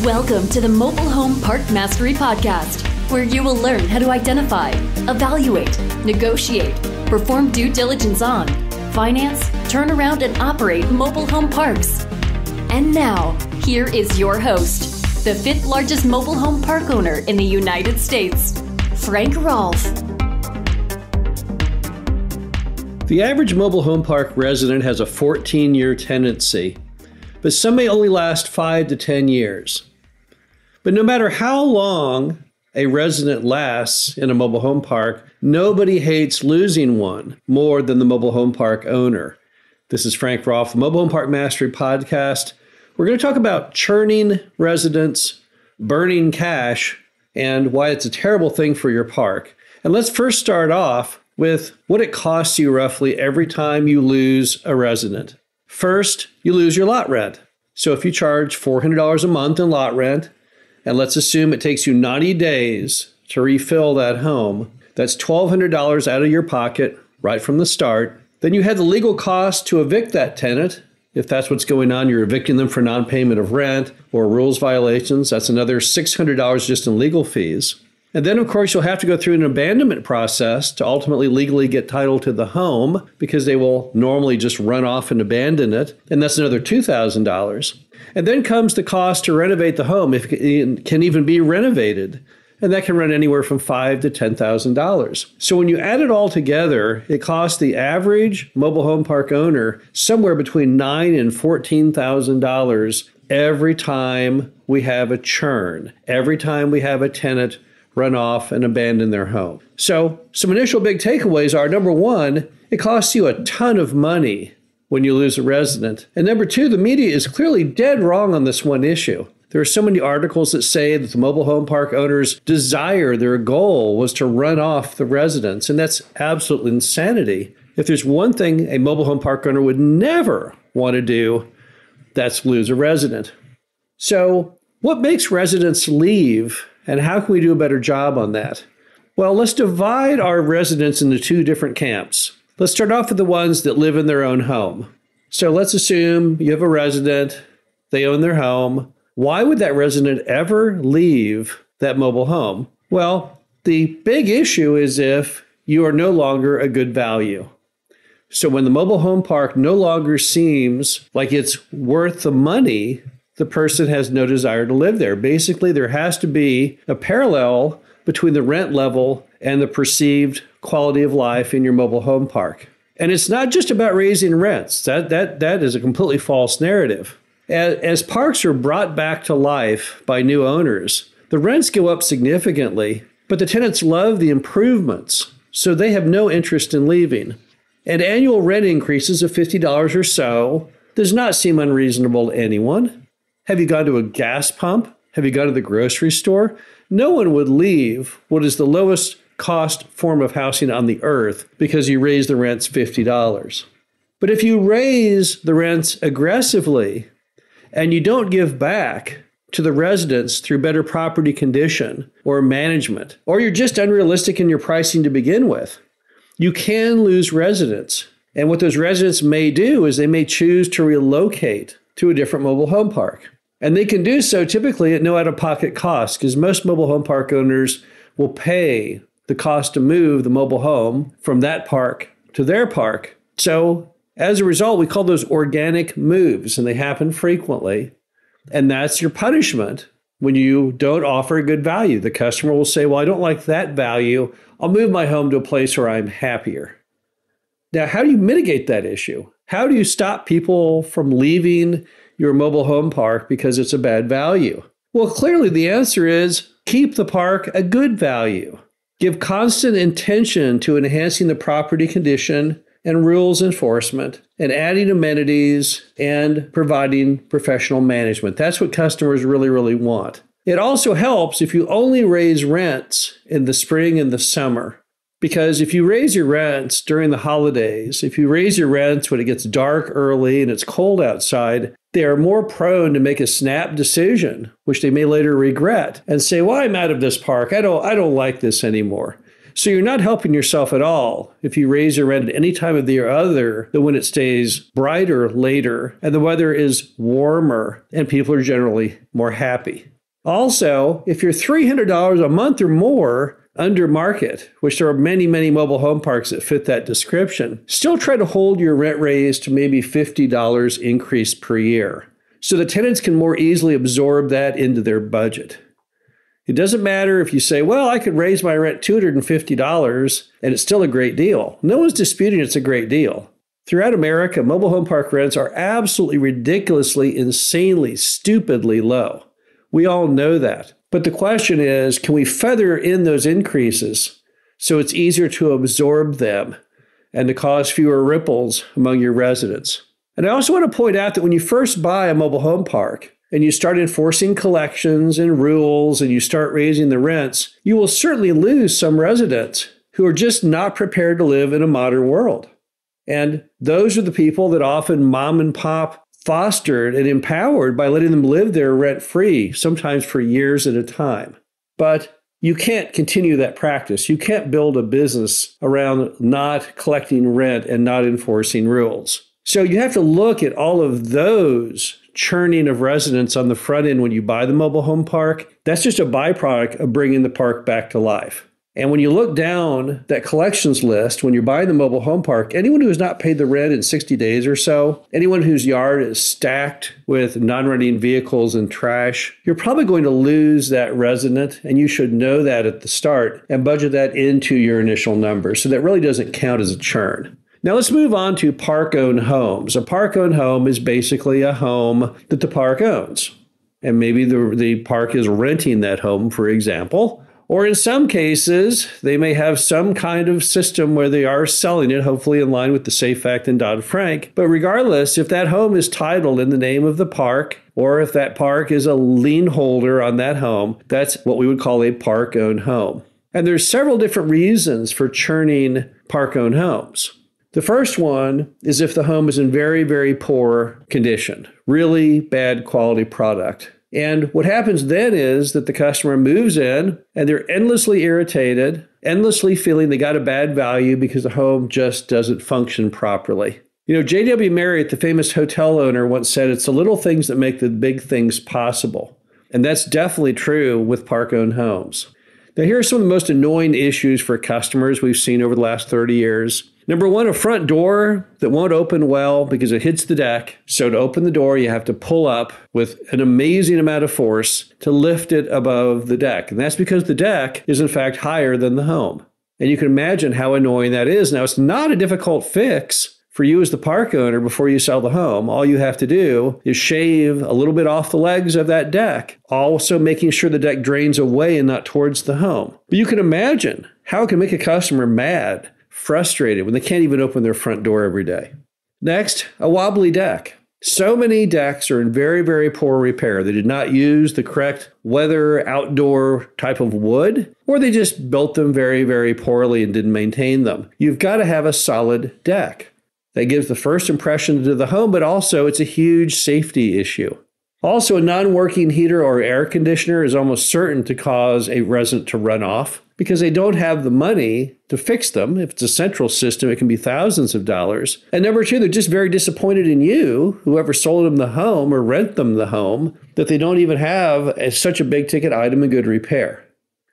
Welcome to the Mobile Home Park Mastery Podcast, where you will learn how to identify, evaluate, negotiate, perform due diligence on, finance, turn around, and operate mobile home parks. And now, here is your host, the fifth largest mobile home park owner in the United States, Frank Rolfe. The average mobile home park resident has a 14-year tenancy, but some may only last 5 to 10 years. But no matter how long a resident lasts in a mobile home park, nobody hates losing one more than the mobile home park owner. This is Frank Rolfe, the Mobile Home Park Mastery Podcast. We're going to talk about churning residents, burning cash, and why it's a terrible thing for your park. And let's first start off with what it costs you roughly every time you lose a resident. First, you lose your lot rent. So if you charge $400 a month in lot rent, and let's assume it takes you 90 days to refill that home, that's $1,200 out of your pocket right from the start. Then you had the legal cost to evict that tenant. If that's what's going on, you're evicting them for non-payment of rent or rules violations. That's another $600 just in legal fees. And then, of course, you'll have to go through an abandonment process to ultimately legally get title to the home because they will normally just run off and abandon it. And that's another $2,000. And then comes the cost to renovate the home, if it can even be renovated. And that can run anywhere from $5,000 to $10,000. So when you add it all together, it costs the average mobile home park owner somewhere between $9,000 and $14,000 every time we have a churn, every time we have a tenant run off and abandon their home. So some initial big takeaways are, number one, it costs you a ton of money when you lose a resident. And number two, the media is clearly dead wrong on this one issue. There are so many articles that say that the mobile home park owners' desire, their goal was to run off the residents. And that's absolute insanity. If there's one thing a mobile home park owner would never want to do, that's lose a resident. So what makes residents leave? And how can we do a better job on that? Well, let's divide our residents into two different camps. Let's start off with the ones that live in their own home. So let's assume you have a resident, they own their home. Why would that resident ever leave that mobile home? Well, the big issue is if you are no longer a good value. So when the mobile home park no longer seems like it's worth the money, the person has no desire to live there. Basically, there has to be a parallel between the rent level and the perceived quality of life in your mobile home park. And it's not just about raising rents. That is a completely false narrative. As parks are brought back to life by new owners, the rents go up significantly, but the tenants love the improvements, so they have no interest in leaving. And annual rent increases of $50 or so does not seem unreasonable to anyone. Have you gone to a gas pump? Have you gone to the grocery store? No one would leave what is the lowest cost form of housing on the earth because you raise the rents $50. But if you raise the rents aggressively and you don't give back to the residents through better property condition or management, or you're just unrealistic in your pricing to begin with, you can lose residents. And what those residents may do is they may choose to relocate to a different mobile home park. And they can do so typically at no out-of-pocket cost because most mobile home park owners will pay the cost to move the mobile home from that park to their park. So as a result, we call those organic moves, and they happen frequently. And that's your punishment when you don't offer a good value. The customer will say, well, I don't like that value. I'll move my home to a place where I'm happier. Now, how do you mitigate that issue? How do you stop people from leaving your mobile home park because it's a bad value? Well, clearly the answer is keep the park a good value. Give constant attention to enhancing the property condition and rules enforcement and adding amenities and providing professional management. That's what customers really, really want. It also helps if you only raise rents in the spring and the summer. Because if you raise your rents during the holidays, if you raise your rents when it gets dark early and it's cold outside, they are more prone to make a snap decision, which they may later regret, and say, well, I'm out of this park. I don't like this anymore. So you're not helping yourself at all if you raise your rent at any time of the year other than when it stays brighter later and the weather is warmer and people are generally more happy. Also, if you're $300 a month or more under market, which there are many, many mobile home parks that fit that description, still try to hold your rent raise to maybe $50 increase per year, so the tenants can more easily absorb that into their budget. It doesn't matter if you say, well, I could raise my rent $250 and it's still a great deal. No one's disputing it's a great deal. Throughout America, mobile home park rents are absolutely ridiculously, insanely, stupidly low. We all know that. But the question is, can we feather in those increases so it's easier to absorb them and to cause fewer ripples among your residents? And I also want to point out that when you first buy a mobile home park and you start enforcing collections and rules and you start raising the rents, you will certainly lose some residents who are just not prepared to live in a modern world. And those are the people that often mom and pop fostered and empowered by letting them live there rent-free, sometimes for years at a time. But you can't continue that practice. You can't build a business around not collecting rent and not enforcing rules. So you have to look at all of those churning of residents on the front end when you buy the mobile home park. That's just a byproduct of bringing the park back to life. And when you look down that collections list, when you're buying the mobile home park, anyone who has not paid the rent in 60 days or so, anyone whose yard is stacked with non-running vehicles and trash, you're probably going to lose that resident, and you should know that at the start and budget that into your initial number. So that really doesn't count as a churn. Now let's move on to park-owned homes. A park-owned home is basically a home that the park owns. And maybe the park is renting that home, for example. Or in some cases, they may have some kind of system where they are selling it, hopefully in line with the SAFE Act and Dodd-Frank. But regardless, if that home is titled in the name of the park, or if that park is a lien holder on that home, that's what we would call a park-owned home. And there's several different reasons for churning park-owned homes. The first one is if the home is in very, very poor condition, really bad quality product. And what happens then is that the customer moves in and they're endlessly irritated, endlessly feeling they got a bad value because the home just doesn't function properly. You know, J.W. Marriott, the famous hotel owner, once said, it's the little things that make the big things possible. And that's definitely true with park-owned homes. Now, here are some of the most annoying issues for customers we've seen over the last 30 years. Number one, a front door that won't open well because it hits the deck. So to open the door, you have to pull up with an amazing amount of force to lift it above the deck. And that's because the deck is in fact higher than the home. And you can imagine how annoying that is. Now, it's not a difficult fix for you as the park owner before you sell the home. All you have to do is shave a little bit off the legs of that deck, also making sure the deck drains away and not towards the home. But you can imagine how it can make a customer mad, frustrated when they can't even open their front door every day. Next, a wobbly deck. So many decks are in very, very poor repair. They did not use the correct weather outdoor type of wood, or they just built them very, very poorly and didn't maintain them. You've got to have a solid deck. That gives the first impression to the home, but also it's a huge safety issue. Also, a non-working heater or air conditioner is almost certain to cause a resident to run off because they don't have the money to fix them. If it's a central system, it can be thousands of dollars. And number two, they're just very disappointed in you, whoever sold them the home or rent them the home, that they don't even have such a big ticket item in good repair.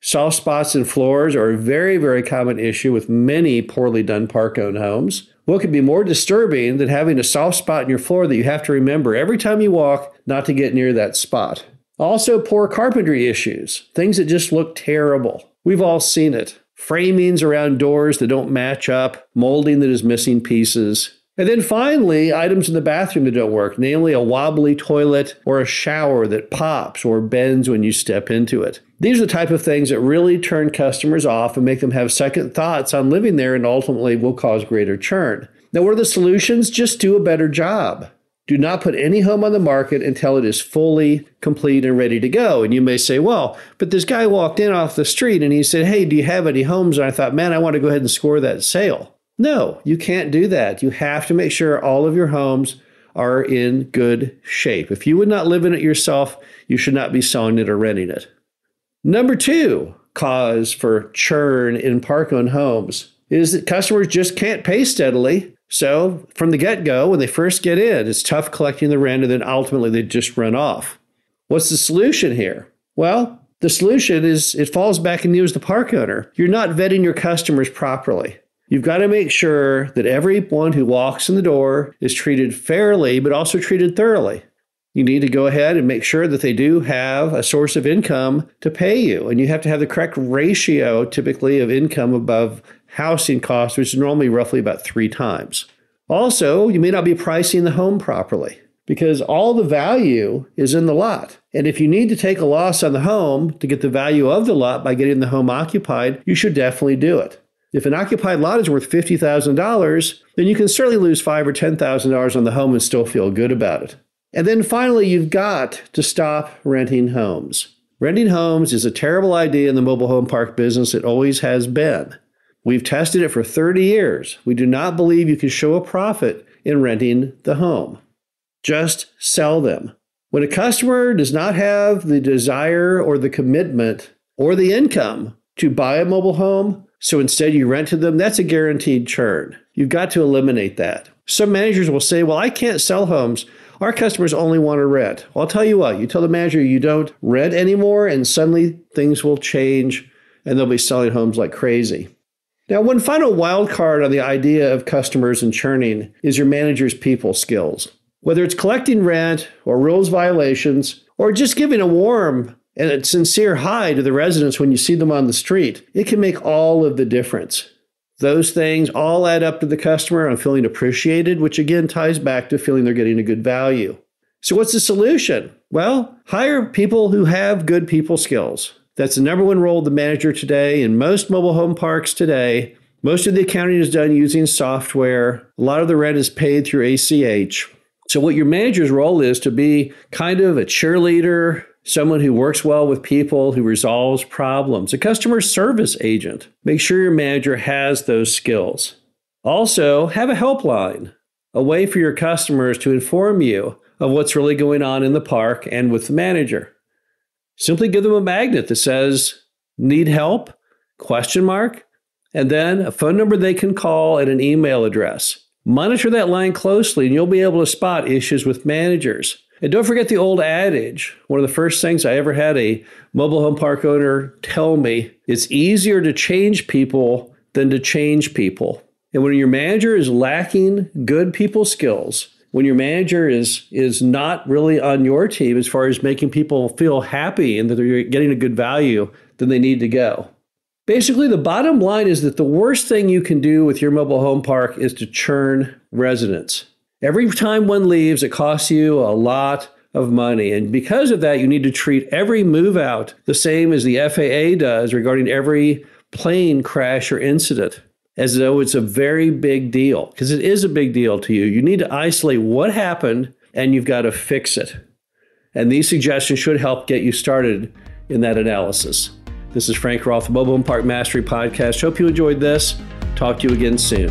Soft spots in floors are a very, very common issue with many poorly done park-owned homes. What could be more disturbing than having a soft spot in your floor that you have to remember every time you walk not to get near that spot? Also, poor carpentry issues, things that just look terrible. We've all seen it. Framings around doors that don't match up, molding that is missing pieces. And then finally, items in the bathroom that don't work, namely a wobbly toilet or a shower that pops or bends when you step into it. These are the type of things that really turn customers off and make them have second thoughts on living there and ultimately will cause greater churn. Now, what are the solutions? Just do a better job. Do not put any home on the market until it is fully complete and ready to go. And you may say, well, but this guy walked in off the street and he said, hey, do you have any homes? And I thought, man, I want to go ahead and score that sale. No, you can't do that. You have to make sure all of your homes are in good shape. If you would not live in it yourself, you should not be selling it or renting it. Number two cause for churn in park-owned homes is that customers just can't pay steadily. So from the get-go, when they first get in, it's tough collecting the rent, and then ultimately they just run off. What's the solution here? Well, the solution is it falls back on you as the park owner. You're not vetting your customers properly. You've got to make sure that everyone who walks in the door is treated fairly, but also treated thoroughly. You need to go ahead and make sure that they do have a source of income to pay you. And you have to have the correct ratio, typically, of income above housing costs, which is normally roughly about 3 times. Also, you may not be pricing the home properly because all the value is in the lot. And if you need to take a loss on the home to get the value of the lot by getting the home occupied, you should definitely do it. If an occupied lot is worth $50,000, then you can certainly lose $5,000 or $10,000 on the home and still feel good about it. And then finally, you've got to stop renting homes. Renting homes is a terrible idea in the mobile home park business. It always has been. We've tested it for 30 years. We do not believe you can show a profit in renting the home. Just sell them. When a customer does not have the desire or the commitment or the income to buy a mobile home, so instead you rent to them, that's a guaranteed churn. You've got to eliminate that. Some managers will say, well, I can't sell homes. Our customers only want to rent. Well, I'll tell you what, you tell the manager you don't rent anymore and suddenly things will change and they'll be selling homes like crazy. Now, one final wild card on the idea of customers and churning is your manager's people skills. Whether it's collecting rent or rules violations or just giving a warm and a sincere hi to the residents when you see them on the street, it can make all of the difference. Those things all add up to the customer on feeling appreciated, which again ties back to feeling they're getting a good value. So what's the solution? Well, hire people who have good people skills. That's the number one role of the manager today. In most mobile home parks today, most of the accounting is done using software. A lot of the rent is paid through ACH. So what your manager's role is to be kind of a cheerleader, someone who works well with people, who resolves problems, a customer service agent. Make sure your manager has those skills. Also, have a helpline, a way for your customers to inform you of what's really going on in the park and with the manager. Simply give them a magnet that says, need help? ? And then a phone number they can call and an email address. Monitor that line closely and you'll be able to spot issues with managers. And don't forget the old adage. One of the first things I ever had a mobile home park owner tell me, it's easier to change people than to change people. And when your manager is lacking good people skills, when your manager is not really on your team as far as making people feel happy and that they're getting a good value, then they need to go. Basically, the bottom line is that the worst thing you can do with your mobile home park is to churn residents. Every time one leaves, it costs you a lot of money. And because of that, you need to treat every move out the same as the FAA does regarding every plane crash or incident, as though it's a very big deal, because it is a big deal to you. You need to isolate what happened and you've got to fix it. And these suggestions should help get you started in that analysis. This is Frank Roth, Mobile Home Park Mastery Podcast. Hope you enjoyed this. Talk to you again soon.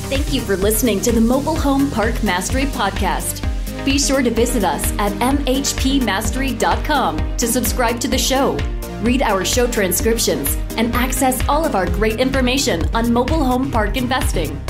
Thank you for listening to the Mobile Home Park Mastery Podcast. Be sure to visit us at mhpmastery.com to subscribe to the show, read our show transcriptions, and access all of our great information on mobile home park investing.